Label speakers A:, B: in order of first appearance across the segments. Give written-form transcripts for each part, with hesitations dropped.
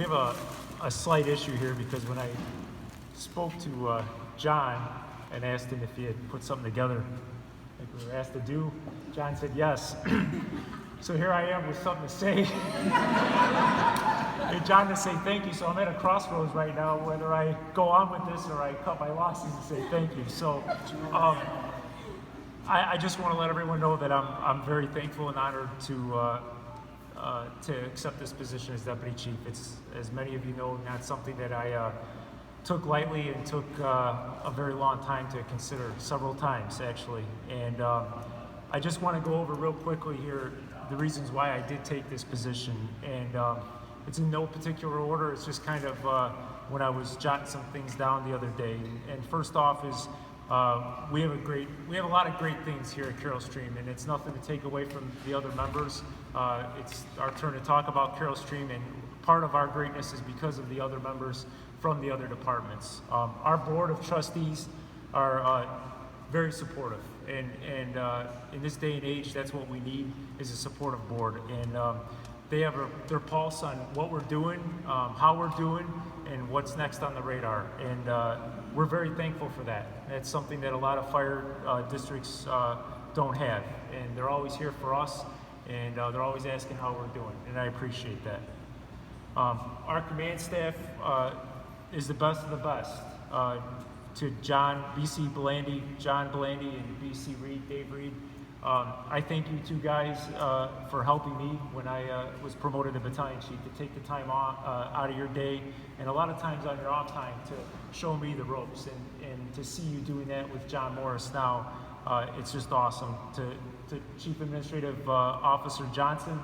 A: We have a slight issue here because when I spoke to John and asked him if he had put something together like we were asked to do, John said yes. So here I am with something to say. And John to say thank you. So I'm at a crossroads right now, whether I go on with this or I cut my losses and say thank you. So I just want to let everyone know that I'm very thankful and honored to accept this position as deputy chief. It's, as many of you know, not something that I took lightly and took a very long time to consider, several times actually. And I just want to go over real quickly here the reasons why I did take this position. And it's in no particular order. It's just kind of when I was jotting some things down the other day. And first off is we have a lot of great things here at Carroll Stream, and it's nothing to take away from the other members. It's our turn to talk about Carroll Stream, and part of our greatness is because of the other members from the other departments. Our board of trustees are very supportive, and in this day and age, that's what we need, is a supportive board. And they have their pulse on what we're doing, how we're doing, and what's next on the radar. And we're very thankful for that. That's something that a lot of fire districts don't have. And they're always here for us, and they're always asking how we're doing, and I appreciate that. Our command staff is the best of the best. To John, BC Belandy, John Belandy, and BC Reed, Dave Reed, I thank you two guys for helping me when I was promoted to battalion chief, to take the time off, out of your day, and a lot of times on your off time, to show me the ropes, and to see you doing that with John Morris now, it's just awesome. To Chief Administrative Officer Johnson,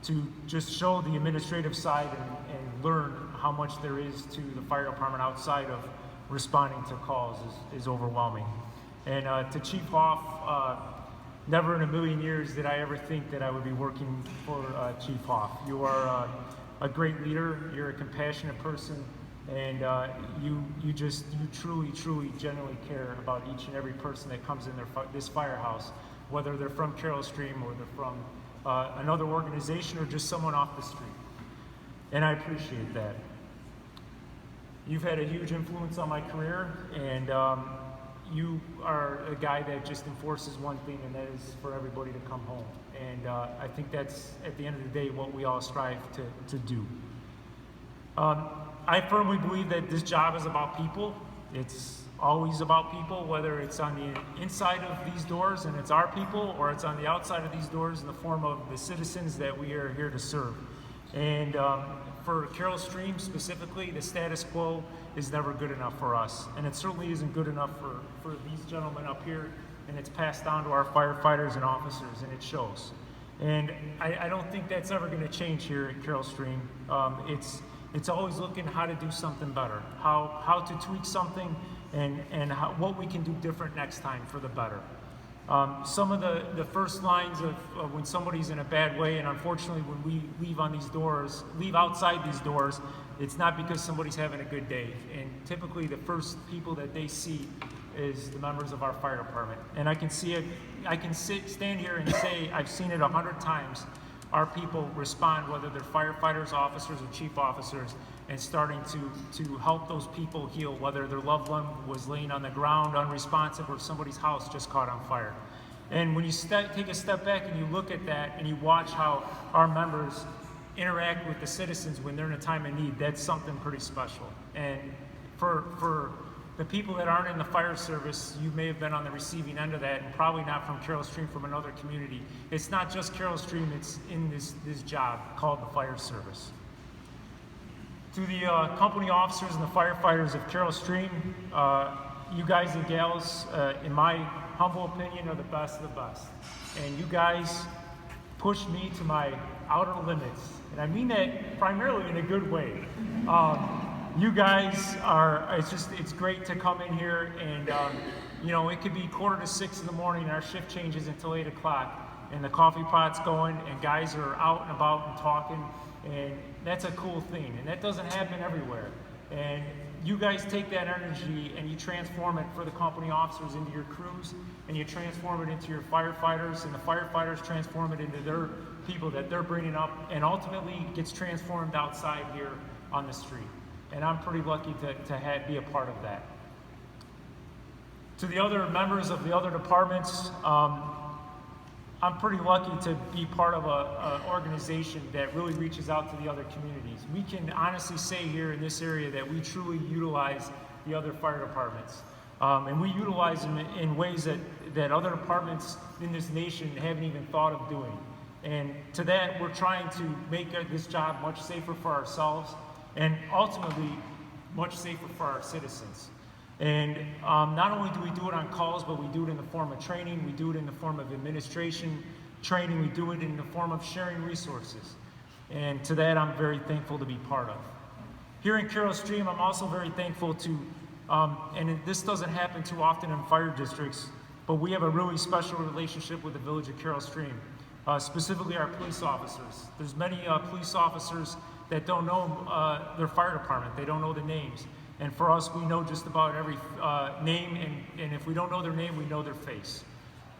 A: to just show the administrative side and learn how much there is to the fire department outside of responding to calls is overwhelming. And to Chief Hoff, never in a million years did I ever think that I would be working for Chief Hoff. You are a great leader, you're a compassionate person, and you truly, genuinely care about each and every person that comes in this firehouse, whether they're from Carroll Stream or they're from another organization or just someone off the street. And I appreciate that. You've had a huge influence on my career, and you are a guy that just enforces one thing, and that is for everybody to come home. And I think that's, at the end of the day, what we all strive to do. I firmly believe that this job is about people. It's always about people, whether it's on the inside of these doors and it's our people, or it's on the outside of these doors in the form of the citizens that we are here to serve. And for Carroll Stream specifically, the status quo is never good enough for us. And it certainly isn't good enough for these gentlemen up here, and it's passed down to our firefighters and officers, and it shows. And I don't think that's ever going to change here at Carroll Stream. It's always looking how to do something better, how to tweak something, and what we can do different next time for the better. Some of the first lines of when somebody's in a bad way, and unfortunately when we leave outside these doors, it's not because somebody's having a good day. And typically the first people that they see is the members of our fire department. And I can see it, stand here and say, I've seen it 100 times. Our people respond, whether they're firefighters, officers, or chief officers, and starting to help those people heal, whether their loved one was laying on the ground unresponsive or somebody's house just caught on fire. And when you take a step back and you look at that and you watch how our members interact with the citizens when they're in a time of need, that's something pretty special. And for the people that aren't in the fire service, you may have been on the receiving end of that, and probably not from Carroll Stream, from another community. It's not just Carroll Stream, it's in this job called the fire service. To the company officers and the firefighters of Carroll Stream, you guys and gals, in my humble opinion, are the best of the best. And you guys push me to my outer limits. And I mean that primarily in a good way. You guys it's great to come in here, and you know, it could be 5:45 in the morning and our shift changes until 8 o'clock, and the coffee pot's going and guys are out and about and talking, and that's a cool thing, and that doesn't happen everywhere. And you guys take that energy and you transform it for the company officers into your crews, and you transform it into your firefighters, and the firefighters transform it into their people that they're bringing up, and ultimately gets transformed outside here on the street. And I'm pretty lucky to be a part of that. To the other members of the other departments, I'm pretty lucky to be part of an organization that really reaches out to the other communities. We can honestly say here in this area that we truly utilize the other fire departments. And we utilize them in ways that other departments in this nation haven't even thought of doing. And to that, we're trying to make this job much safer for ourselves and ultimately much safer for our citizens. And not only do we do it on calls, but we do it in the form of training, we do it in the form of administration training, we do it in the form of sharing resources. And to that, I'm very thankful to be part of. Here in Carroll Stream, I'm also very thankful to, and this doesn't happen too often in fire districts, but we have a really special relationship with the village of Carroll Stream, specifically our police officers. There's many police officers that don't know their fire department, they don't know the names. And for us, we know just about every name, and if we don't know their name, we know their face.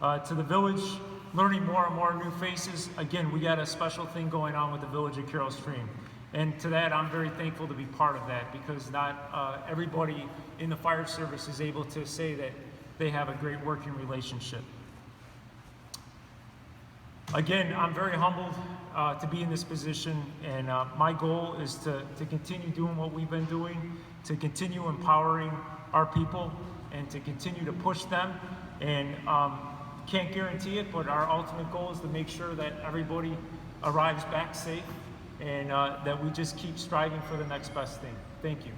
A: To the village, learning more and more new faces, again, we got a special thing going on with the village of Carroll Stream. And to that, I'm very thankful to be part of that, because not everybody in the fire service is able to say that they have a great working relationship. Again, I'm very humbled to be in this position, and my goal is to continue doing what we've been doing, to continue empowering our people, and to continue to push them. And can't guarantee it, but our ultimate goal is to make sure that everybody arrives back safe, and that we just keep striving for the next best thing. Thank you.